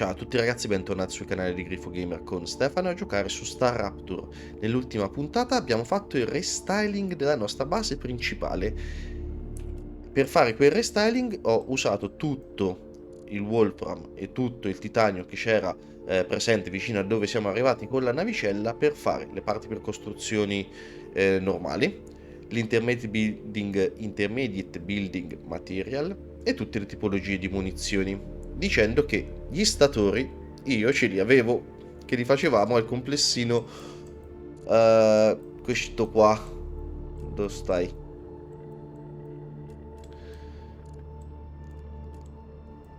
Ciao a tutti ragazzi, bentornati sul canale di Grifo Gamer con Stefano a giocare su Star Raptor. Nell'ultima puntata abbiamo fatto il restyling della nostra base principale. Per fare quel restyling ho usato tutto il Wolfram e tutto il titanio che c'era presente vicino a dove siamo arrivati con la navicella per fare le parti per costruzioni normali, intermediate building material e tutte le tipologie di munizioni, dicendo che gli statori io ce li avevo, che li facevamo al complessino. Questo qua, dove stai?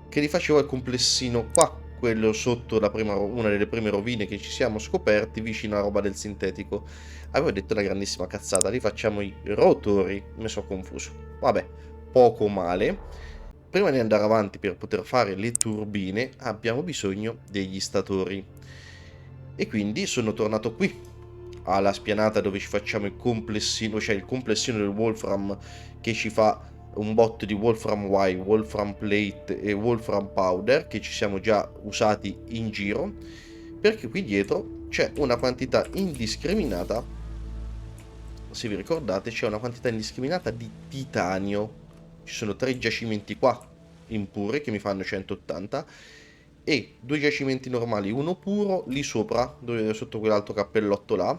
Che li facevo al complessino qua, quello sotto una delle prime rovine che ci siamo scoperti vicino alla roba del sintetico. Avevo detto una grandissima cazzata, li facciamo i rotori, mi sono confuso. Vabbè, poco male. Prima di andare avanti per poter fare le turbine abbiamo bisogno degli statori. E quindi sono tornato qui, alla spianata dove ci facciamo il complessino, cioè il complessino del Wolfram che ci fa un botto di Wolfram Y, Wolfram Plate e Wolfram Powder che ci siamo già usati in giro, perché qui dietro c'è una quantità indiscriminata, se vi ricordate, c'è una quantità indiscriminata di titanio. Ci sono 3 giacimenti qua impuri che mi fanno 180 e 2 giacimenti normali, uno puro lì sopra, sotto quell'altro cappellotto là,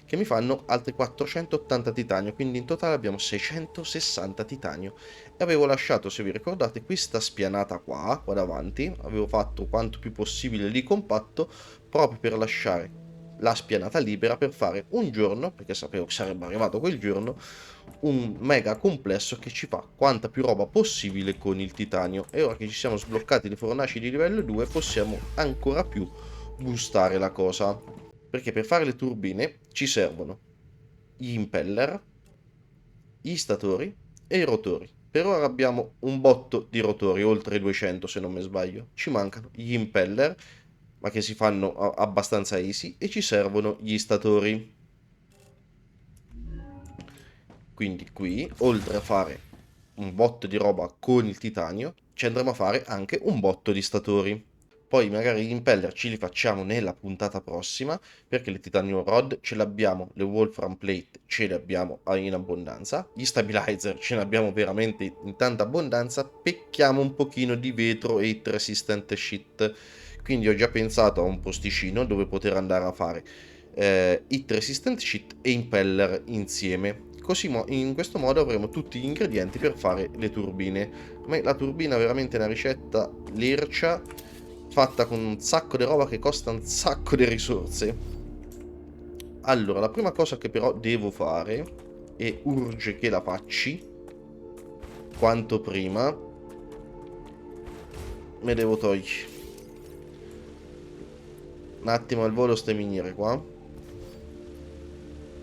che mi fanno altri 480 titanio, quindi in totale abbiamo 660 titanio. E avevo lasciato, se vi ricordate, questa spianata qua davanti, avevo fatto quanto più possibile lì compatto, proprio per lasciare la spianata libera per fare un giorno, perché sapevo che sarebbe arrivato quel giorno, un mega complesso che ci fa quanta più roba possibile con il titanio. E ora che ci siamo sbloccati le fornaci di livello 2 possiamo ancora più boostare la cosa, perché per fare le turbine ci servono gli impeller, gli statori e i rotori. Per ora abbiamo un botto di rotori, oltre 200 se non mi sbaglio. Ci mancano gli impeller, ma che si fanno abbastanza easy, e ci servono gli statori. Quindi qui, oltre a fare un botto di roba con il titanio, ci andremo a fare anche un botto di statori. Poi magari gli impeller ce li facciamo nella puntata prossima, perché le titanium rod ce l'abbiamo, le wolfram plate ce le abbiamo in abbondanza, gli stabilizer ce ne abbiamo veramente in tanta abbondanza, pecchiamo un pochino di vetro e hit resistant sheet. Quindi ho già pensato a un posticino dove poter andare a fare hit resistant sheet e impeller insieme. Così in questo modo avremo tutti gli ingredienti per fare le turbine. Ma la turbina è veramente una ricetta lercia, fatta con un sacco di roba che costa un sacco di risorse. Allora, la prima cosa che però devo fare, e urge che la facci quanto prima, me devo togliere un attimo al volo ste miniere qua,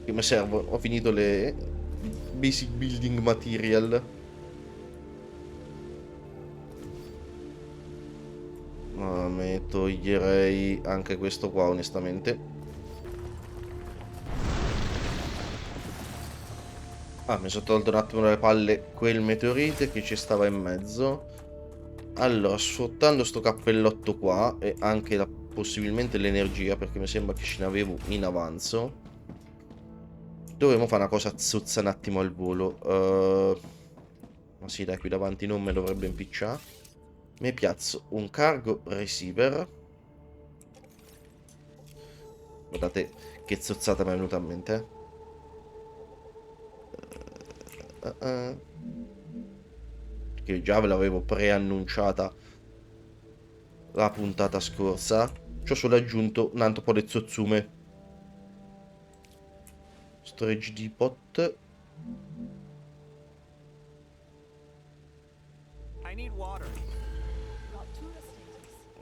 che mi servono. Ho finito le basic building material. Ma me toglierei anche questo qua, onestamente. Ah, mi sono tolto un attimo dalle palle quel meteorite che ci stava in mezzo. Allora, sfruttando sto cappellotto qua e anche possibilmente l'energia, perché mi sembra che ce ne avevo in avanzo, dovremmo fare una cosa zozza un attimo al volo. Ma sì, dai, qui davanti non me dovrebbe impicciare. Mi piazzo un cargo receiver. Guardate che zozzata mi è venuta in mente. Eh. Che già ve l'avevo preannunciata la puntata scorsa. Ci ho solo aggiunto un altro po' di zozzume. Storage depot.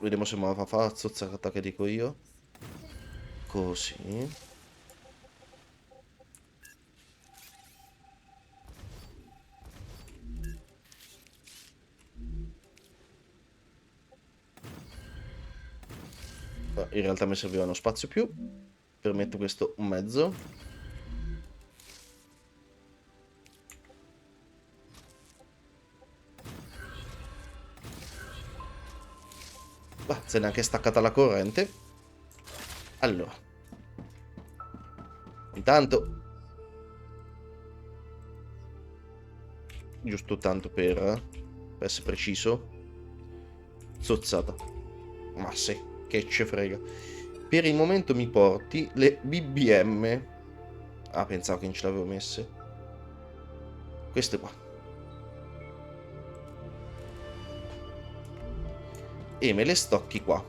Vediamo se me la fa fare la zozzata che dico io. Così. In realtà mi serviva uno spazio più. Permetto questo mezzo. Ah, se n'è anche staccata la corrente. Allora. Intanto. Giusto tanto per essere preciso. Zozzata. Ma sì, che ce frega. Per il momento mi porti le BBM. Ah, pensavo che non ce l'avevo messe. Queste qua. E me le stocchi qua.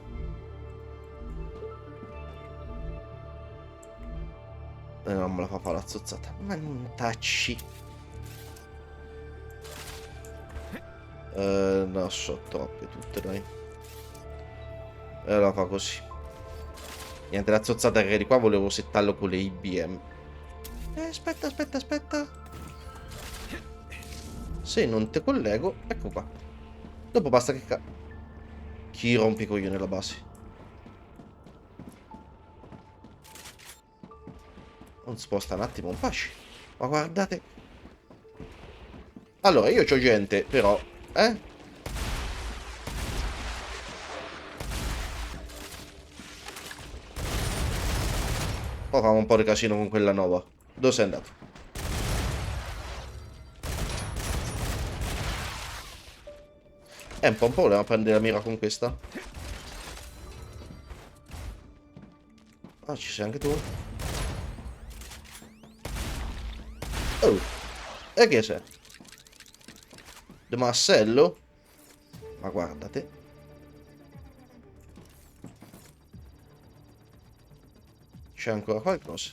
Non me la fa fare la zozzata. Ma non tacci. No, so troppe tutte, dai. E la fa così. Niente, la zozzata che di qua volevo settarlo con le IBM. Aspetta, aspetta, aspetta. Se non te collego, ecco qua. Dopo basta che chi rompi i coglioni alla base. Non sposta un attimo un fasci. Ma guardate. Allora, io c'ho gente, però. Poi facciamo un po' di casino con quella nuova. Dove sei andato? È un po' un problema prendere la mira con questa. Ah, ci sei anche tu? Oh, e che sei? De Marcello? Ma guardate. C'è ancora qualcosa.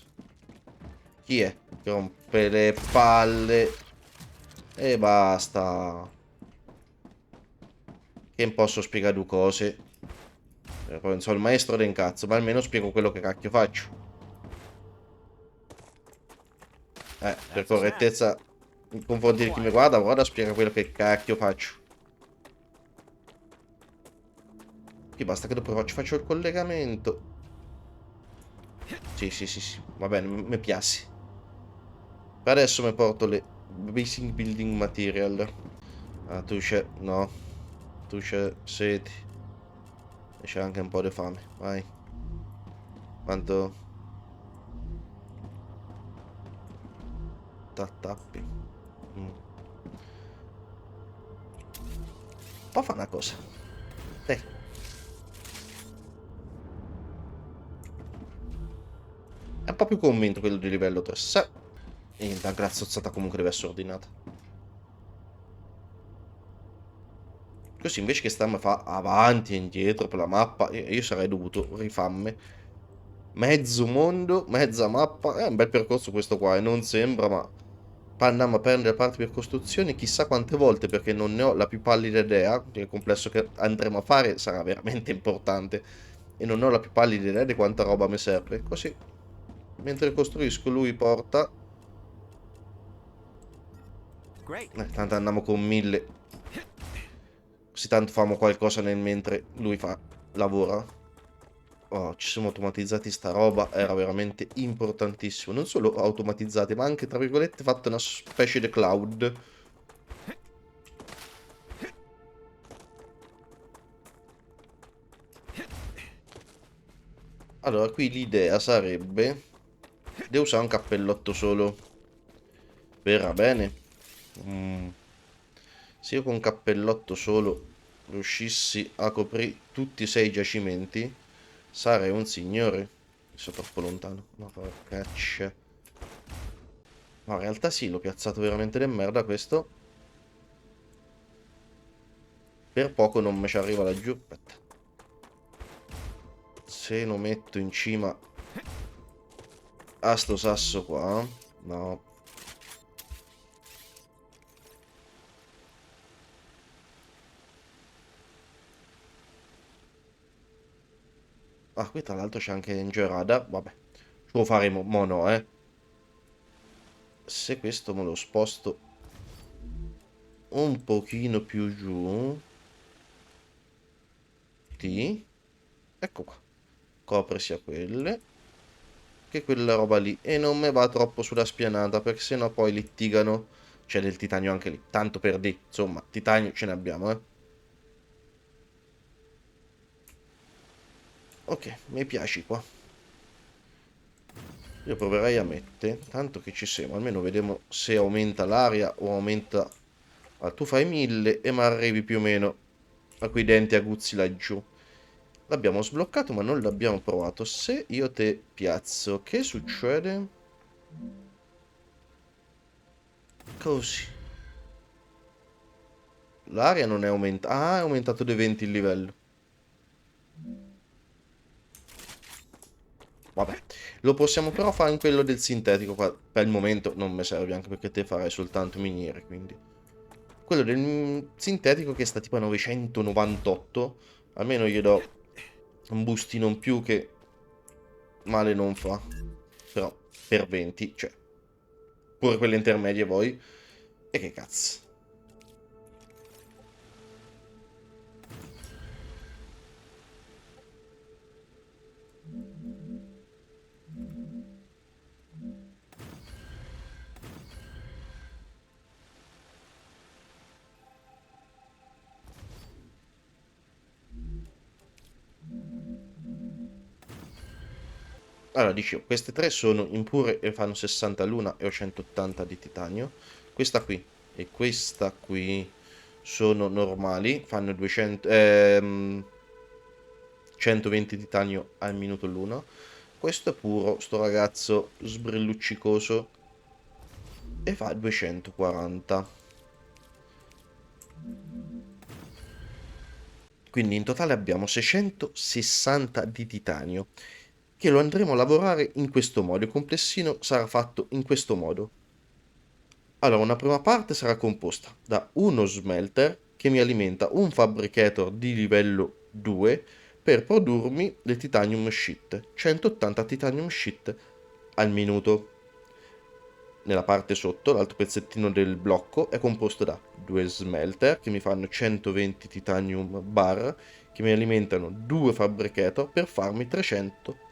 Chi è? Che rompe le palle. E basta. Che non posso spiegare due cose. Poi non so il maestro del cazzo, ma almeno spiego quello che cacchio faccio. Per correttezza, in confronti di chi mi guarda, guarda, spiega quello che cacchio faccio. Qui basta che dopo faccio il collegamento. Sì, sì, sì, sì. Va bene, mi piace. Per adesso mi porto le Basic Building Material. Ah, tu c'è... No. Tu c'è seti. E c'è anche un po' di fame. Vai. Quanto... Tappi. Poi fa una cosa. Dai. È un po' più convinto quello di livello 3. E niente, anche la zozzata comunque deve essere ordinata. Così invece che starmi a fa avanti e indietro per la mappa, io sarei dovuto rifarmi mezzo mondo, mezza mappa. È un bel percorso questo qua, e non sembra, ma andiamo a prendere parte per costruzione chissà quante volte, perché non ne ho la più pallida idea. Il complesso che andremo a fare sarà veramente importante e non ho la più pallida idea di quanta roba mi serve. Così, mentre costruisco, lui porta. Tanto andiamo con 1000. Così tanto famo qualcosa nel mentre lui lavora. Oh, ci siamo automatizzati sta roba, era veramente importantissimo. Non solo automatizzati, ma anche, tra virgolette, fatto una specie di cloud. Allora, qui l'idea sarebbe di usare un cappellotto solo. Verrà bene. Se io con un cappellotto solo riuscissi a coprire tutti e 6 i giacimenti, sarei un signore. Sono troppo lontano. Ma porcaccia. Ma in realtà sì, l'ho piazzato veramente de merda questo. Per poco non mi ci arriva laggiù. Aspetta. Se lo metto in cima a sto sasso qua. No. Ah, qui tra l'altro c'è anche Engerada. Vabbè. Ci lo faremo. Mo no, eh. Se questo me lo sposto un pochino più giù. Sì. Ecco qua. Copre sia quelle che quella roba lì. E non me va troppo sulla spianata, perché sennò poi litigano. C'è del titanio anche lì. Tanto per di. Insomma, titanio ce ne abbiamo, eh. Ok, mi piaci qua. Io proverei a mettere, tanto che ci siamo, almeno vediamo se aumenta l'aria o aumenta... Ah, tu fai 1000 e mi arrivi più o meno a quei denti aguzzi laggiù. L'abbiamo sbloccato ma non l'abbiamo provato. Se io te piazzo, che succede? Così. L'aria non è aumentata. Ah, è aumentato dei 20 il livello. Vabbè, lo possiamo però fare in quello del sintetico qua. Per il momento non mi serve, anche perché te farai soltanto miniere, quindi. Quello del sintetico che sta tipo a 998. Almeno gli do un boostino in più che male non fa. Però per 20, cioè, pure quelle intermedie voi. E che cazzo. Allora, dicevo, queste tre sono impure e fanno 60 l'una e ho 180 di titanio. Questa qui e questa qui sono normali, fanno 120 titanio al minuto l'una. Questo è puro, sto ragazzo sbrilluccicoso, e fa 240. Quindi in totale abbiamo 660 di titanio, che lo andremo a lavorare in questo modo. Il complessino sarà fatto in questo modo. Allora, una prima parte sarà composta da uno smelter che mi alimenta un fabricator di livello 2 per produrmi le titanium sheet, 180 titanium sheet al minuto. Nella parte sotto, l'altro pezzettino del blocco è composto da due smelter che mi fanno 120 titanium bar che mi alimentano due fabricator per farmi 300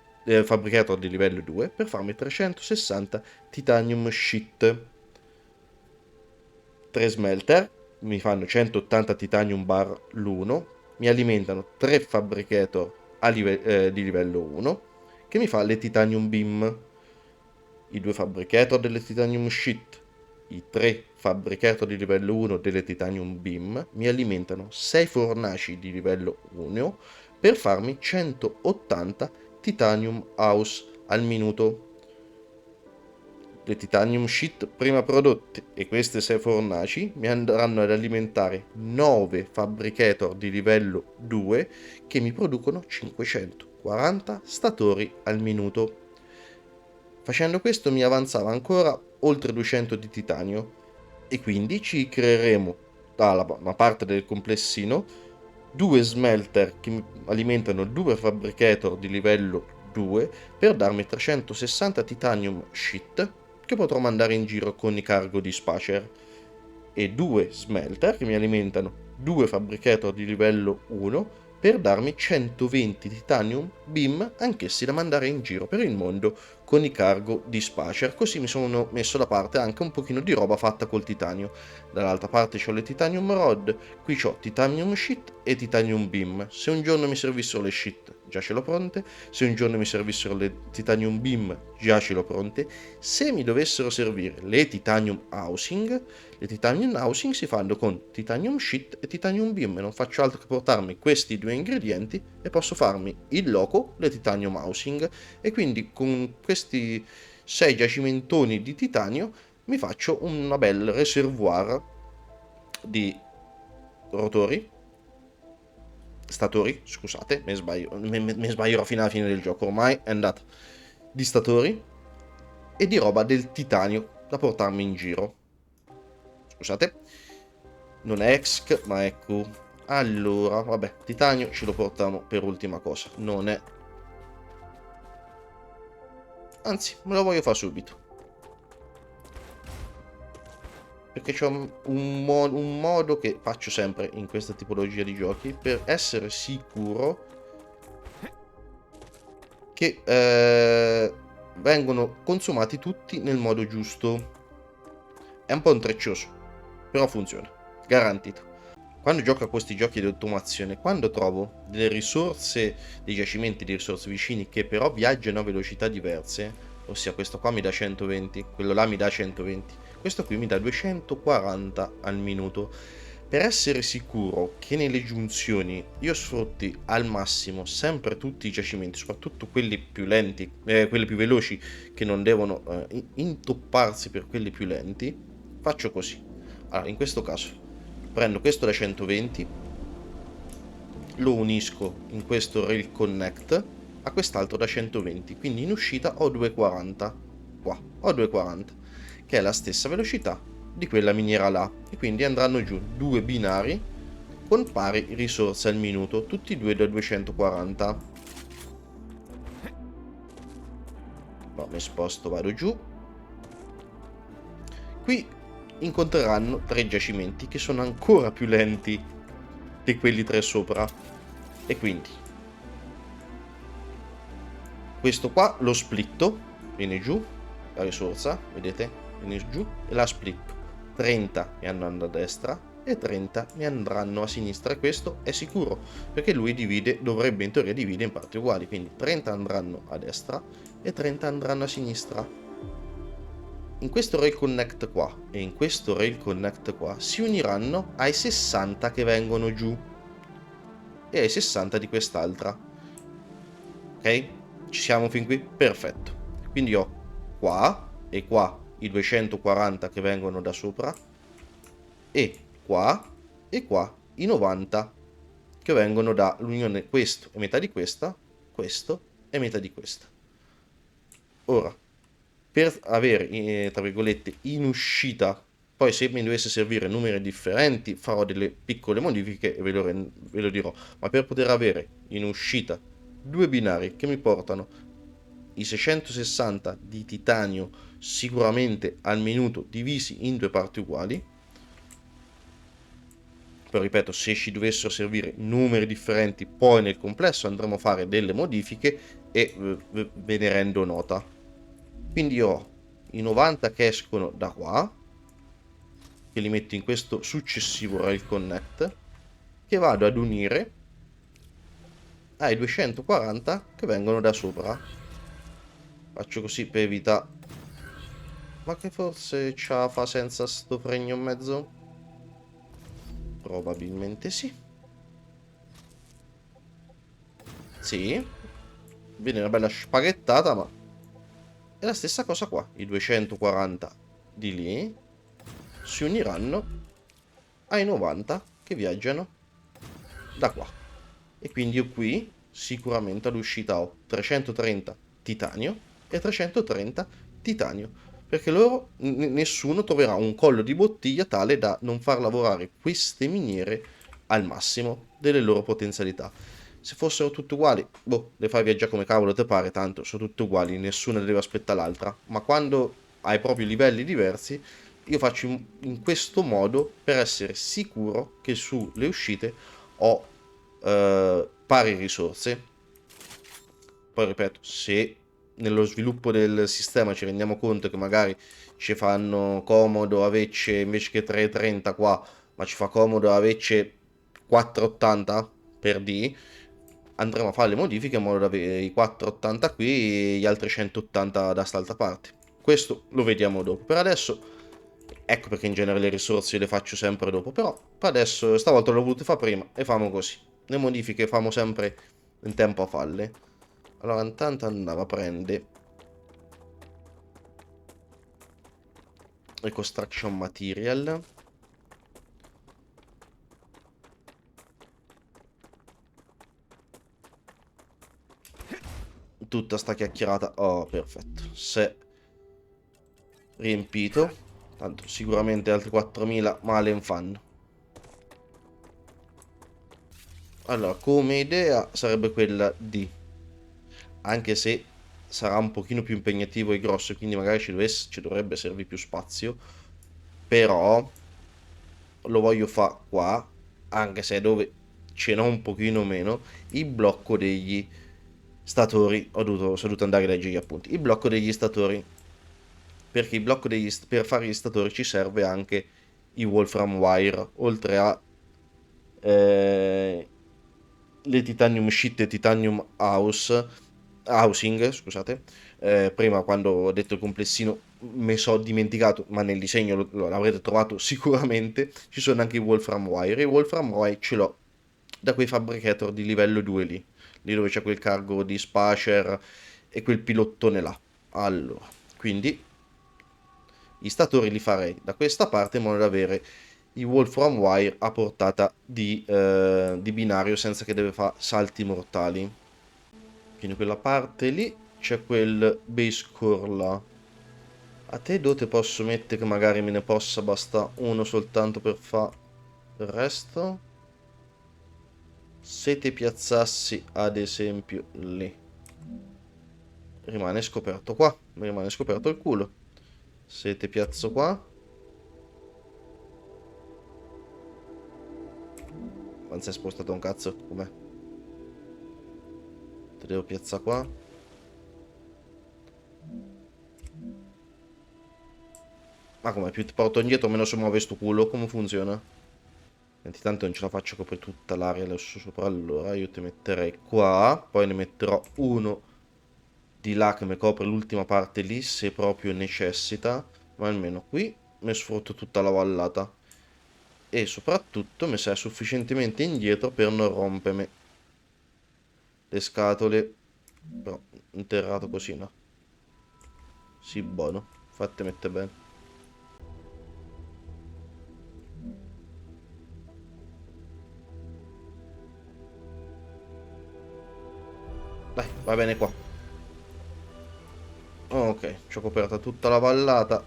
fabricator di livello 2 per farmi 360 titanium sheet. 3 smelter mi fanno 180 titanium bar l'uno, mi alimentano 3 fabricator di livello 1 che mi fa le titanium beam, i 2 fabricator delle titanium sheet, i 3 fabricator di livello 1 delle titanium beam mi alimentano 6 fornaci di livello 1 per farmi 180 titanium house al minuto. Le titanium sheet prima prodotte e queste 6 fornaci mi andranno ad alimentare 9 fabricator di livello 2 che mi producono 540 statori al minuto. Facendo questo mi avanzava ancora oltre 200 di titanio e quindi ci creeremo dalla parte del complessino due smelter che mi alimentano due fabricator di livello 2 per darmi 360 titanium sheet che potrò mandare in giro con i cargo di Spacer, e due smelter che mi alimentano due fabricator di livello 1 per darmi 120 titanium beam anch'essi da mandare in giro per il mondo con i cargo di Spacer. Così mi sono messo da parte anche un pochino di roba fatta col titanio. Dall'altra parte c'ho le titanium rod, qui c'ho titanium sheet e titanium beam. Se un giorno mi servissero le sheet già ce l'ho pronte, se un giorno mi servissero le titanium beam già ce l'ho pronte, se mi dovessero servire le titanium housing si fanno con titanium sheet e titanium beam, e non faccio altro che portarmi questi due ingredienti e posso farmi il loco, le titanium housing, e quindi con questi 6 giacimentoni di titanio mi faccio una bel reservoir di rotori, statori, scusate, mi sbaglierò fino alla fine del gioco, ormai è andata, di statori e di roba del titanio da portarmi in giro. Scusate, non è exc ma è Q. Allora, vabbè, titanio ce lo portiamo per ultima cosa, non è, anzi me lo voglio fare subito, perché c'è un modo che faccio sempre in questa tipologia di giochi per essere sicuro che vengono consumati tutti nel modo giusto. È un po' intrecccioso, però funziona, garantito. quando gioco a questi giochi di automazione, quando trovo delle risorse, dei giacimenti di risorse vicini che però viaggiano a velocità diverse, ossia questo qua mi dà 120, quello là mi dà 120, questo qui mi dà 240 al minuto. Per essere sicuro che nelle giunzioni io sfrutti al massimo sempre tutti i giacimenti, soprattutto quelli più lenti, quelli più veloci che non devono intopparsi per quelli più lenti, faccio così. Allora, in questo caso prendo questo da 120, lo unisco in questo Rail Connect a quest'altro da 120, quindi in uscita ho 240, qua ho 240, che è la stessa velocità di quella miniera là, e quindi andranno giù due binari con pari risorse al minuto, tutti e due da 240. No, mi sposto, vado giù. Qui incontreranno tre giacimenti che sono ancora più lenti di quelli tre sopra, e quindi questo qua lo splitto, viene giù la risorsa, vedete, viene giù e la splitto. 30 mi andranno a destra e 30 mi andranno a sinistra, e questo è sicuro perché lui divide, dovrebbe in teoria dividere in parti uguali, quindi 30 andranno a destra e 30 andranno a sinistra. In questo Rail Connect qua e in questo Rail Connect qua si uniranno ai 60 che vengono giù e ai 60 di quest'altra. Ok? Ci siamo fin qui? Perfetto. Quindi ho qua e qua i 240 che vengono da sopra, e qua i 90 che vengono dall'unione questo e metà di questa, questo e metà di questa. Ora, per avere, tra virgolette, in uscita, poi se mi dovesse servire numeri differenti farò delle piccole modifiche e ve lo dirò, ma per poter avere in uscita due binari che mi portano i 660 di titanio sicuramente al minuto divisi in due parti uguali, poi ripeto, se ci dovessero servire numeri differenti poi nel complesso andremo a fare delle modifiche e ve ne rendo nota. Quindi ho i 90 che escono da qua, che li metto in questo successivo Rail Connect, che vado ad unire ai 240 che vengono da sopra. Faccio così per evitare... Ma che forse ce la fa senza sto fregno in mezzo? Probabilmente sì. Sì. Viene una bella spaghettata, ma... è la stessa cosa qua. I 240 di lì si uniranno ai 90 che viaggiano da qua. E quindi io qui sicuramente all'uscita ho 330 titanio e 330 titanio, perché loro nessuno troverà un collo di bottiglia tale da non far lavorare queste miniere al massimo delle loro potenzialità. Se fossero tutte uguali, boh, le fai viaggiare come cavolo te pare, tanto sono tutte uguali, nessuna deve aspettare l'altra. Ma quando hai proprio livelli diversi, io faccio in questo modo per essere sicuro che sulle uscite ho pari risorse. Poi ripeto, se nello sviluppo del sistema ci rendiamo conto che magari ci fanno comodo averci invece che 330 qua, ma ci fa comodo averci 480 per D, andremo a fare le modifiche in modo da avere i 480 qui e gli altri 180 da quest'altra parte. Questo lo vediamo dopo. Per adesso, ecco perché in genere le risorse le faccio sempre dopo, però per adesso stavolta l'ho voluto fare prima e famo così. Le modifiche famo sempre in tempo a falle. Allora intanto andava a prendere il construction material, tutta sta chiacchierata. Oh, perfetto. Se riempito, tanto sicuramente altri 4000 male in fanno. Allora, come idea sarebbe quella di, anche se sarà un pochino più impegnativo e grosso, quindi magari ci dovrebbe servire più spazio, però lo voglio fare qua, anche se è dove ce n'ho un pochino meno, il blocco degli statori. Sono dovuto andare a leggere gli appunti. Il blocco degli statori, perché il blocco per fare gli statori ci serve anche i Wolfram Wire, oltre a le titanium sheet e titanium housing, scusate. Prima quando ho detto il complessino mi sono dimenticato, ma nel disegno l'avrete trovato sicuramente. Ci sono anche i Wolfram Wire. I Wolfram Wire ce l'ho da quei fabricator di livello 2 lì dove c'è quel cargo di Spacer e quel pilottone là. Allora, quindi gli statori li farei da questa parte in modo da avere i Wolfram Wire a portata di binario senza che deve fare salti mortali. Quindi quella parte lì c'è quel base core là. A te dove posso mettere che magari me ne possa bastare uno soltanto per fare il resto? Se ti piazzassi ad esempio lì. Rimane scoperto qua. Mi rimane scoperto il culo. Se ti piazzo qua. Non si è spostato un cazzo. Com'è? Te devo piazzare qua. Ma come? Più ti porto indietro meno si muove sto culo. Come funziona? Senti, tanto non ce la faccio coprire tutta l'area là sopra. Allora io ti metterei qua. Poi ne metterò uno di là che mi copre l'ultima parte lì se proprio necessita. Ma almeno qui mi sfrutto tutta la vallata. E soprattutto mi sei sufficientemente indietro per non rompermi le scatole. Però interrato così no. Sì, buono. Fate mette bene. Dai, va bene qua. Ok, ci ho coperta tutta la vallata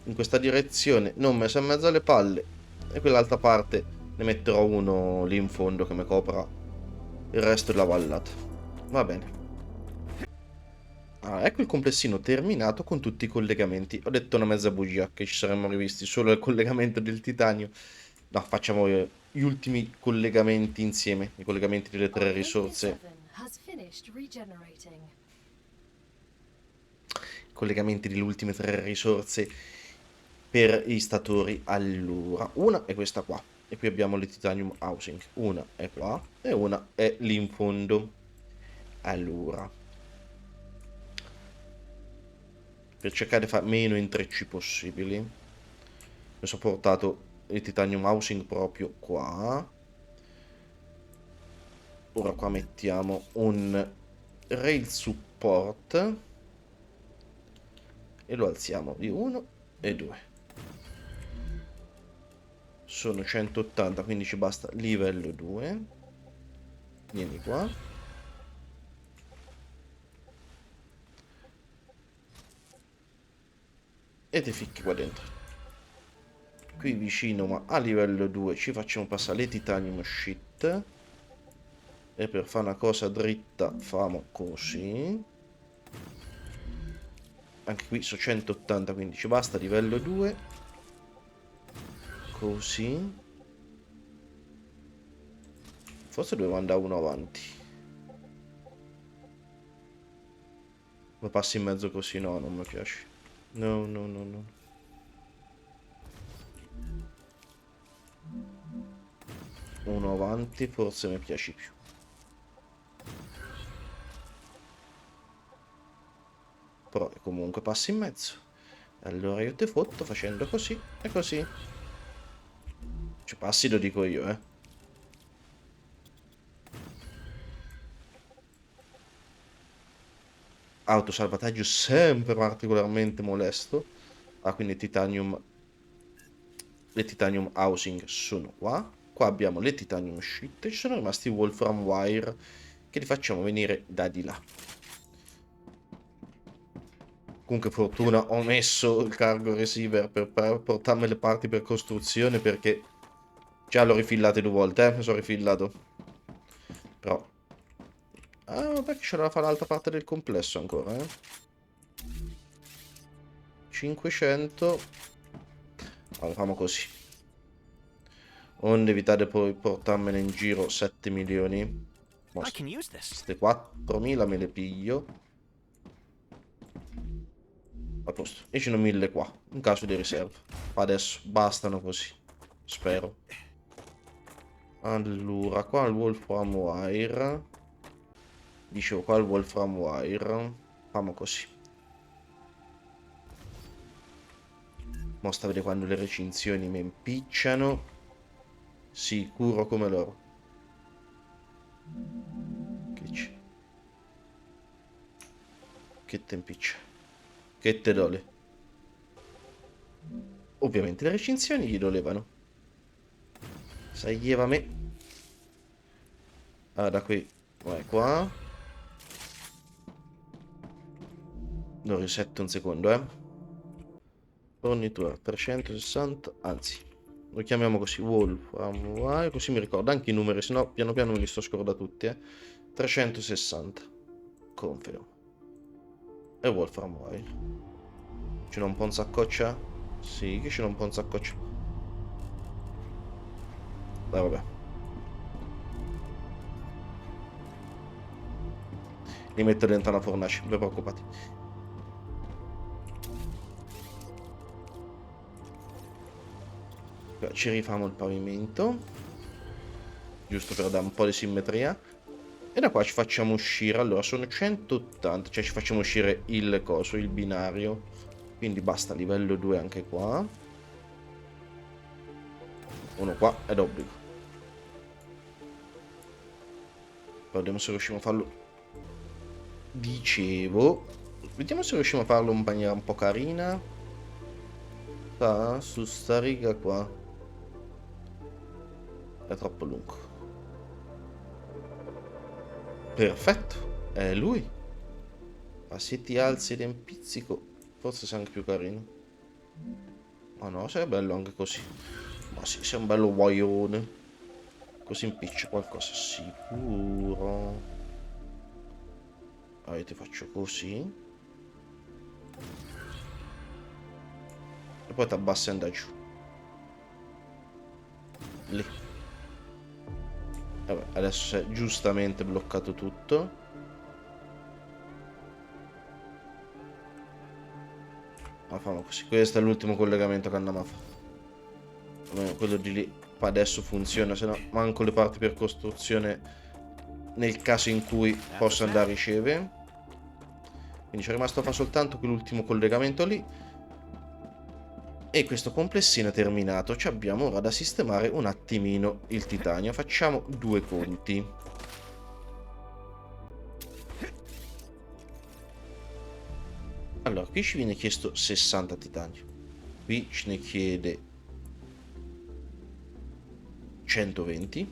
in questa direzione. Non messa in mezzo alle palle. E quell'altra parte ne metterò uno lì in fondo che mi copra il resto della vallata. Va bene. Ah, ecco il complessino terminato con tutti i collegamenti. Ho detto una mezza bugia che ci saremmo rivisti solo il collegamento del titanio. No, facciamo gli ultimi collegamenti insieme, i collegamenti delle tre risorse. Collegamenti delle ultime tre risorse per gli statori. Allora, una è questa qua. E qui abbiamo le titanium housing. Una è qua e una è lì in fondo. Allora, per cercare di fare meno intrecci possibili, mi sono portato il titanium housing proprio qua. Ora qua mettiamo un rail support e lo alziamo di 1 e 2. Sono 180, quindi ci basta livello 2. Vieni qua. E ti ficchi qua dentro. Qui vicino, ma a livello 2, ci facciamo passare le titanium sheet. E per fare una cosa dritta, famo così. Anche qui su 180, quindi ci basta livello 2. Così. Forse dovevo andare uno avanti. Ma passi in mezzo così, no, non mi piace. No, no, no, no. Uno avanti, forse mi piace più. Però comunque passi in mezzo. Allora io te fotto facendo così e così. Cioè passi lo dico io, eh. Autosalvataggio sempre particolarmente molesto. Ah, quindi titanium. Le titanium housing sono qua. Qua abbiamo le titanium sheet. Ci sono rimasti i wolfram wire che li facciamo venire da di là. Comunque fortuna ho messo il cargo receiver per portarmi le parti per costruzione perché già l'ho rifillate 2 volte, mi sono rifillato. Però... Ah, vabbè che c'era da fare l'altra parte del complesso ancora, 500. Allora, facciamo così. Onde evitare poi portarmene in giro 7 milioni. Queste 4.000 me le piglio. A posto. E ce ne ho 1.000 qua. In caso di riserva. Ma adesso bastano così. Spero. Allora, qua il Wolfram Wire. Dicevo, qua il Wolfram Wire. Facciamo così. Mostra a vedere quando le recinzioni mi impicciano. Sicuro come loro. Che c'è? Che te impiccia? Che te dole? Ovviamente le recinzioni gli dolevano. Sai, me. Ah, da qui. Vai qua. Lo risetto un secondo, Fornitura 360, anzi, lo chiamiamo così, Wolfram Wire, così mi ricordo anche i numeri, sennò piano piano me li sto scordando tutti, 360, confermo. E Wolfram Wire. Ce n'ho un po' un saccoccia? Sì, che ce n'ho un po' un saccoccia. Dai, vabbè. Li metto dentro una fornace, non vi preoccupate. Ci rifamo il pavimento, giusto per dare un po' di simmetria. E da qua ci facciamo uscire, allora sono 180, cioè ci facciamo uscire il coso, il binario. Quindi basta livello 2 anche qua. Uno qua è d'obbligo. Vediamo se riusciamo a farlo. Dicevo, vediamo se riusciamo a farlo in maniera un po' carina. Su sta riga qua. È troppo lungo. Perfetto, è lui. Ma se ti alzi ed è un pizzico, forse sei anche più carino. Ma no, sei bello anche così. Ma sì, sei un bello guaione. Così impiccia qualcosa sicuro. Allora, io ti faccio così. E poi ti abbassi e andai giù. Lì. Vabbè, adesso si è giustamente bloccato tutto. Ma facciamo così. Questo è l'ultimo collegamento che andiamo a fare. Quello di lì adesso funziona, se no manco le parti per costruzione nel caso in cui possa andare a ricevere. Quindi c'è rimasto a fare soltanto quell'ultimo collegamento lì. E questo complessino è terminato. Ci abbiamo ora da sistemare un attimino il titanio. Facciamo due conti. Allora, qui ci viene chiesto 60 titanio. Qui ce ne chiede 120.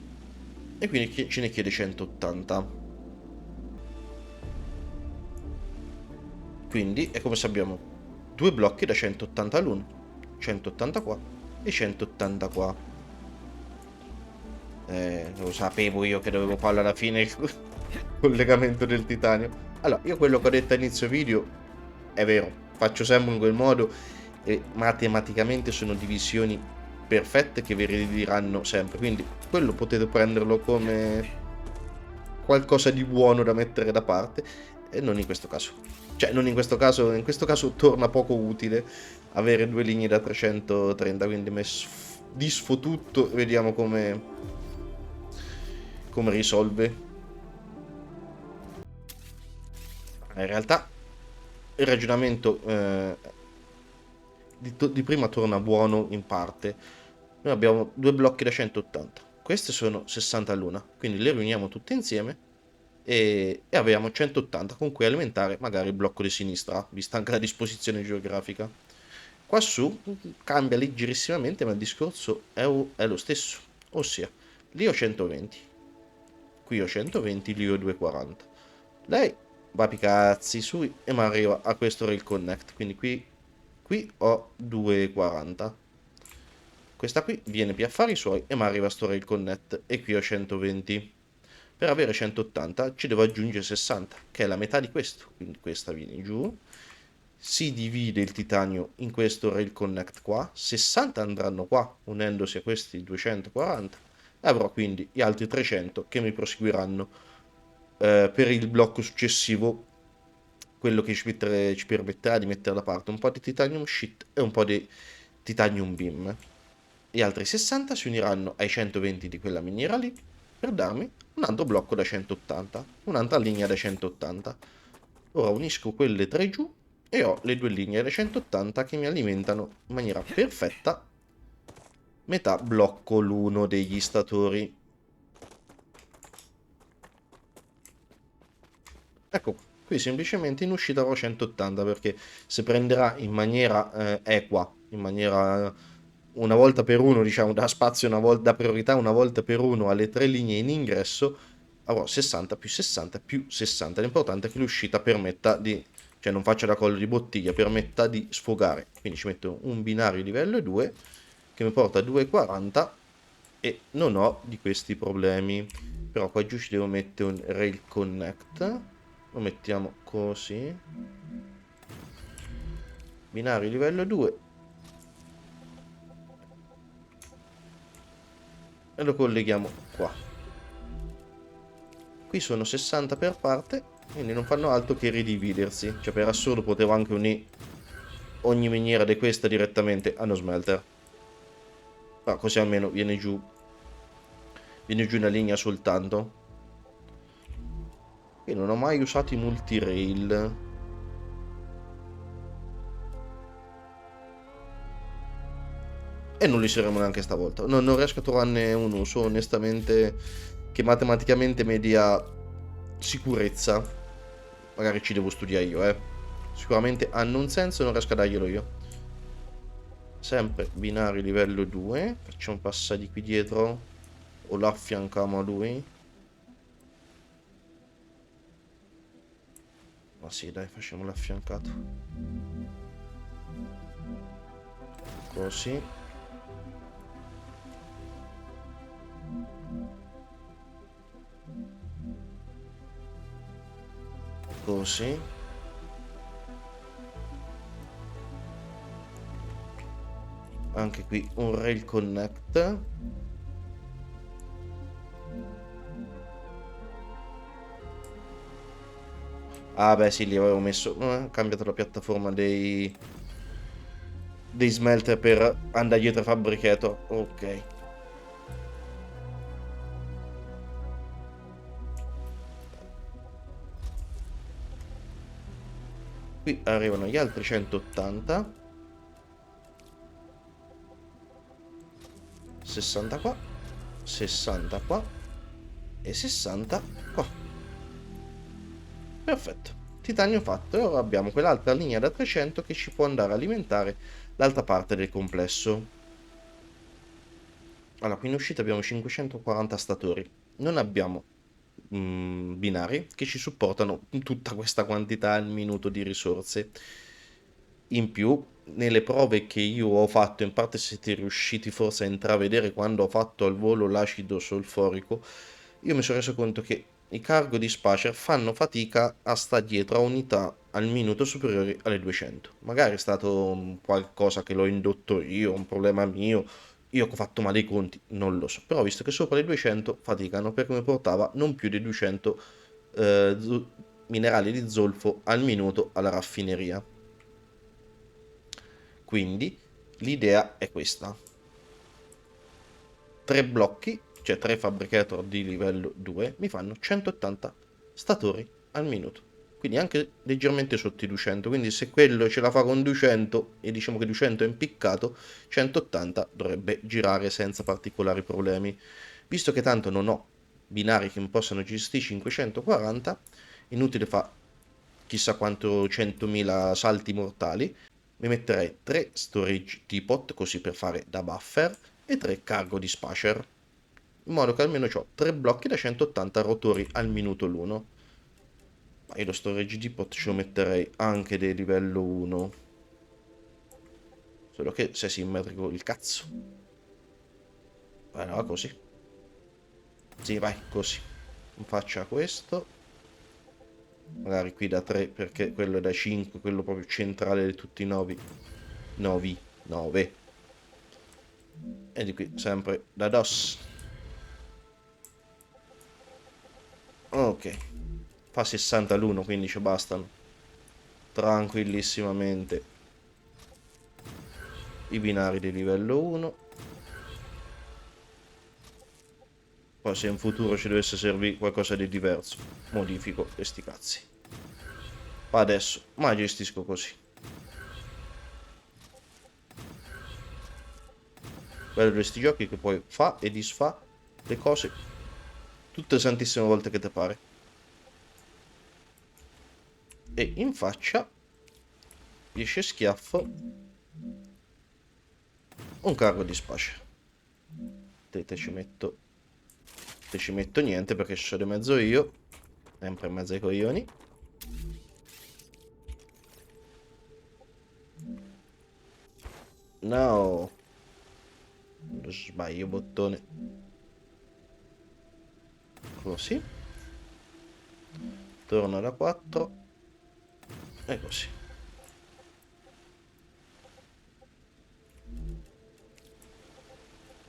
E qui ce ne chiede 180. Quindi è come se abbiamo due blocchi da 180 all'uno. 180 qua e 180 qua. Lo sapevo io che dovevo farlo alla fine il collegamento del titanio. Allora, io quello che ho detto a inizio video è vero, faccio sempre in quel modo e matematicamente sono divisioni perfette che vi ridiranno sempre, quindi quello potete prenderlo come qualcosa di buono da mettere da parte e non in questo caso. Cioè, non in questo caso, in questo caso torna poco utile avere due linee da 330, quindi disfo tutto e vediamo come risolve. In realtà il ragionamento di prima torna buono in parte. Noi abbiamo due blocchi da 180, queste sono 60 all'una, quindi le riuniamo tutte insieme e abbiamo 180 con cui alimentare magari il blocco di sinistra, vista anche la disposizione geografica. Qua su cambia leggerissimamente, ma il discorso è lo stesso, ossia lì ho 120, qui ho 120, lì ho 240. Lei va a picazzi su e mi arriva a questo rail connect, quindi qui ho 240. Questa qui viene per affari suoi e mi arriva a sto rail connect e qui ho 120. Per avere 180 ci devo aggiungere 60, che è la metà di questo, quindi questa viene giù. Si divide il titanio in questo rail connect qua, 60 andranno qua, unendosi a questi 240, e avrò quindi gli altri 300 che mi proseguiranno per il blocco successivo, quello che ci permetterà di mettere da parte un po' di titanium sheet e un po' di titanium beam. Gli altri 60 si uniranno ai 120 di quella miniera lì per darmi un altro blocco da 180, un'altra linea da 180. Ora unisco quelle tre giù e ho le due linee da 180 che mi alimentano in maniera perfetta metà blocco l'uno degli statori. Ecco, qui semplicemente in uscita avrò 180 perché se prenderà in maniera equa, in maniera una volta per uno, diciamo, da spazio una volta, da priorità una volta per uno alle tre linee in ingresso, avrò 60 più 60 più 60. L'importante è che l'uscita permetta di, cioè non faccia da collo di bottiglia, permetta di sfogare. Quindi ci metto un binario livello 2 che mi porta a 2,40 e non ho di questi problemi. Però qua giù ci devo mettere un rail connect. Lo mettiamo così. Binario livello 2. E lo colleghiamo qua. Qui sono 60 per parte, quindi non fanno altro che ridividersi. Cioè per assurdo potevo anche unire ogni miniera di questa direttamente a uno smelter. Ma così almeno viene giù una linea soltanto. Io non ho mai usato i multirail. E non li useremo neanche stavolta. Non riesco a trovarne un uso, onestamente, che matematicamente mi dia sicurezza. Magari ci devo studiare io, eh. Sicuramente hanno un senso e non riesco a darglielo io. Sempre binario livello 2. Facciamo passare di qui dietro. O lo affianchiamo a lui. Ma sì, dai, facciamolo affiancato. Così. Così. Anche qui un rail connect. Ah beh sì, lì avevo messo, cambiato la piattaforma dei smelter per andare dietro a fabbricato. Ok. Qui arrivano gli altri 180. 60 qua. 60 qua. E 60 qua. Perfetto. Titanio fatto. E ora abbiamo quell'altra linea da 300 che ci può andare a alimentare l'altra parte del complesso. Allora, qui in uscita abbiamo 540 statori. Non abbiamo binari che ci supportano tutta questa quantità al minuto di risorse. In più, nelle prove che io ho fatto, in parte siete riusciti forse a intravedere quando ho fatto al volo l'acido solforico, io mi sono reso conto che i cargo dispatcher fanno fatica a stare dietro a unità al minuto superiori alle 200. Magari è stato qualcosa che l'ho indotto io, un problema mio, io che ho fatto male i conti, non lo so. Però ho visto che sopra le 200 faticano perché mi portava non più di 200 minerali di zolfo al minuto alla raffineria. Quindi l'idea è questa. 3 blocchi, cioè 3 fabricator di livello 2, mi fanno 180 statori al minuto. Quindi anche leggermente sotto i 200. Quindi se quello ce la fa con 200 e diciamo che 200 è impiccato, 180 dovrebbe girare senza particolari problemi. Visto che tanto non ho binari che mi possano gestire 540, inutile fa chissà quanto 100.000 salti mortali. Mi metterei 3 storage teapot così per fare da buffer e 3 cargo dispatcher, in modo che almeno ho 3 blocchi da 180 rotori al minuto l'uno. Ma io lo storage teapot ce lo metterei anche del livello 1, solo che se è simmetrico il cazzo. Allora così. Sì, vai, così. Faccia questo. Magari qui da 3 perché quello è da 5, quello proprio centrale di tutti i 9. 9. E di qui sempre da DOS. Ok. Fa 60 l'1, quindi ci bastano tranquillissimamente i binari di livello 1. Poi se in futuro ci dovesse servire qualcosa di diverso, modifico e sti cazzi. Ma adesso, ma gestisco così. Bello di questi giochi che poi fa e disfa le cose tutte le santissime volte che te pare. E in faccia riesce schiaffo un carro di space. Te ci metto niente perché ci sono di mezzo io. Sempre in mezzo ai coglioni. No. Sbaglio bottone. Così. Torno da 4. E così.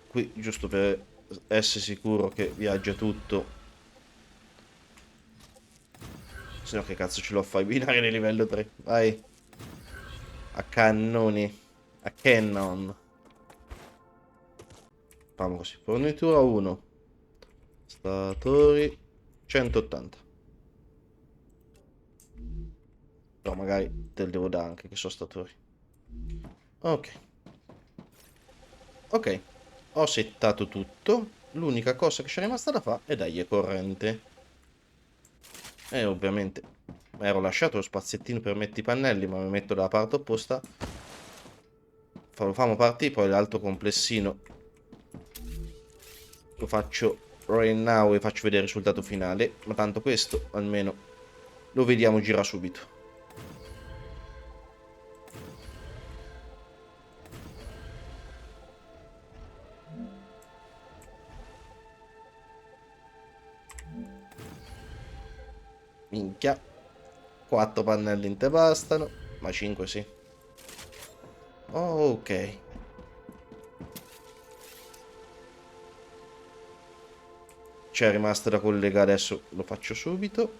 Qui, giusto per essere sicuro che viaggia tutto. Se no che cazzo ce l'ho a fare binari di livello 3. Vai. A cannoni. A cannon. Facciamo così. Fornitura 1. Statori 180. Però magari te li devo dare anche che sono statori. Ok. Ok. Ho settato tutto. L'unica cosa che c'è rimasta da fare è dargli corrente. E ovviamente mi ero lasciato lo spaziettino per mettere i pannelli, ma mi metto dalla parte opposta. Lo facciamo partire, poi l'altro complessino lo faccio right now e faccio vedere il risultato finale. Ma tanto questo almeno lo vediamo girare subito. Minchia. 4 pannelli in te bastano, ma 5 sì. Oh, ok. C'è rimasto da collegare, adesso lo faccio subito.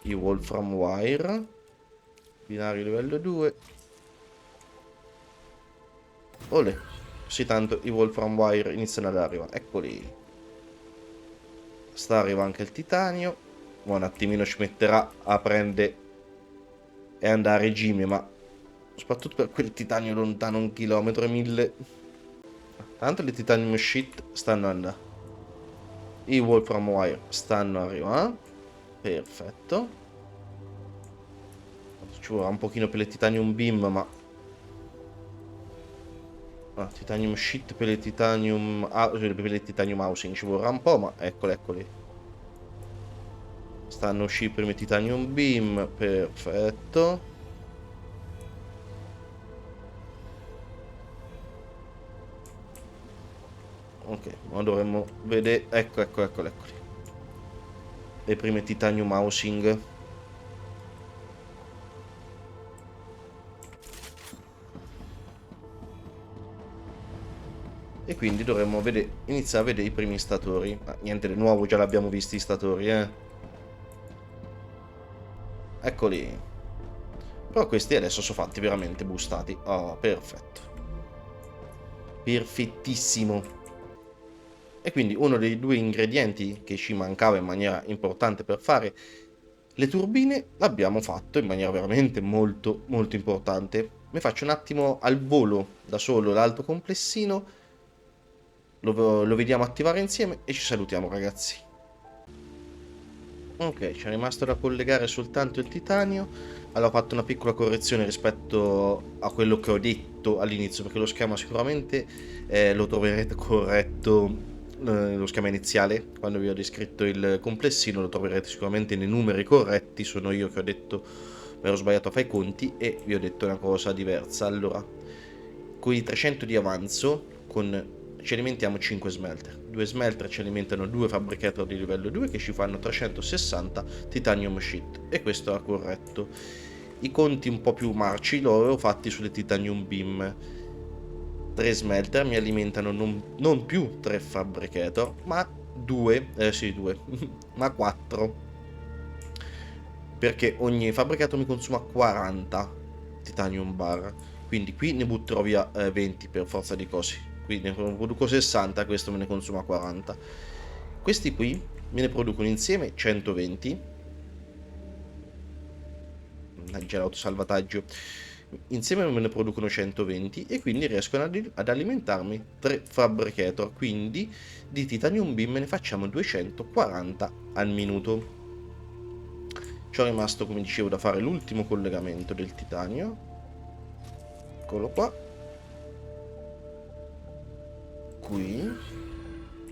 I Wolfram Wire. Binario livello 2. Olè. Sì, tanto i Wolfram Wire iniziano ad arrivare. Eccoli. Sta arrivando anche il titanio. Un attimino ci metterà a prendere e andare a regime, ma soprattutto per quel titanio lontano 1,1000 km. Tanto le titanium sheet stanno andando. I Wolfram Wire stanno arrivando. Perfetto. Ci vorrà un pochino per le titanium beam, ma titanium sheet per le titanium housing ci vorrà un po', ma eccoli. Stanno uscendo i primi titanium beam. Perfetto. Ok, ma dovremmo vedere. Eccoli. Le prime titanium housing. E quindi dovremmo iniziare a vedere i primi statori. Ma niente di nuovo, già l'abbiamo visti i statori, Eccoli. Però questi adesso sono fatti veramente boostati. Oh, perfetto. Perfettissimo. E quindi uno dei 2 ingredienti che ci mancava in maniera importante per fare le turbine l'abbiamo fatto in maniera veramente molto molto importante. Mi faccio un attimo al volo da solo l'altro complessino, lo vediamo attivare insieme e ci salutiamo, ragazzi. Ok, ci è rimasto da collegare soltanto il titanio. Allora ho fatto una piccola correzione rispetto a quello che ho detto all'inizio, perché lo schema sicuramente lo troverete corretto. Lo schema iniziale, quando vi ho descritto il complessino, lo troverete sicuramente nei numeri corretti. Sono io che ho detto, mi ero sbagliato a fare i conti e vi ho detto una cosa diversa. Allora, con i 300 di avanzo ci alimentiamo 5 smelter. 2 smelter ci alimentano 2 fabbricator di livello 2 che ci fanno 360 titanium sheet, e questo è corretto. I conti un po' più marci li ho fatti sulle titanium beam. 3 smelter mi alimentano non più 3 fabricator, ma 2, ma 4, perché ogni fabbricato mi consuma 40 titanium bar, quindi qui ne butterò via 20 per forza di cose. qui ne produco 60, questo me ne consuma 40. Questi qui me ne producono insieme 120. Mannaggia l'autosalvataggio. Insieme me ne producono 120 e quindi riescono ad alimentarmi 3 fabricator, quindi di titanium beam ne facciamo 240 al minuto. Ci è rimasto, come dicevo, da fare l'ultimo collegamento del titanio. Eccolo qua. Qui.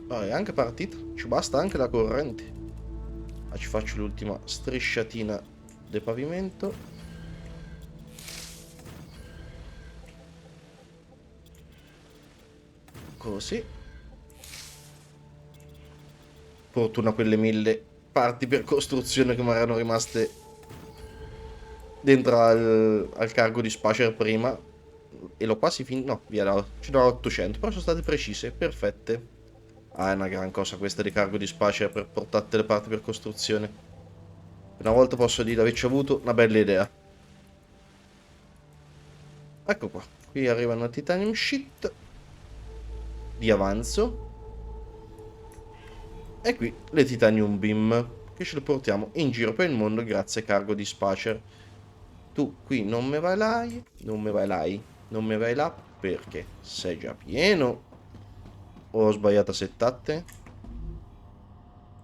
Ah, è anche partita, ci basta anche la corrente. Ci faccio l'ultima strisciatina del pavimento. Così. Fortuna quelle 1000 parti per costruzione che mi erano rimaste dentro al cargo di Spacer prima. E l'ho quasi finito. No, via, ce n'ho 800, però sono state precise, perfette. Ah, è una gran cosa questa di cargo di Spacer per portare le parti per costruzione. Una volta posso dire di averci avuto una bella idea. Ecco qua, qui arrivano titanium sheet di avanzo. E qui le titanium beam, che ce le portiamo in giro per il mondo grazie a cargo di Spacer. Tu qui non me vai là, non me vai là, non me vai là perché sei già pieno. O ho sbagliato a settate?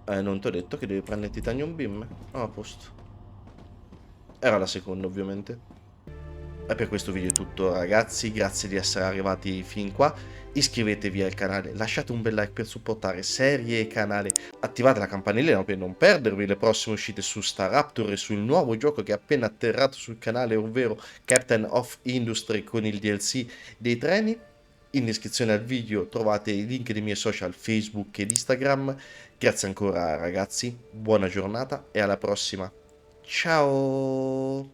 Non ti ho detto che devi prendere titanium beam? Ah, a posto. Era la seconda, ovviamente. E per questo video è tutto, ragazzi, grazie di essere arrivati fin qua. Iscrivetevi al canale, lasciate un bel like per supportare serie e canale, attivate la campanellina per non perdervi le prossime uscite su Staraptor e sul nuovo gioco che è appena atterrato sul canale, ovvero Captain of Industry con il DLC dei treni. In descrizione al video trovate i link dei miei social Facebook ed Instagram. Grazie ancora, ragazzi, buona giornata e alla prossima. Ciao!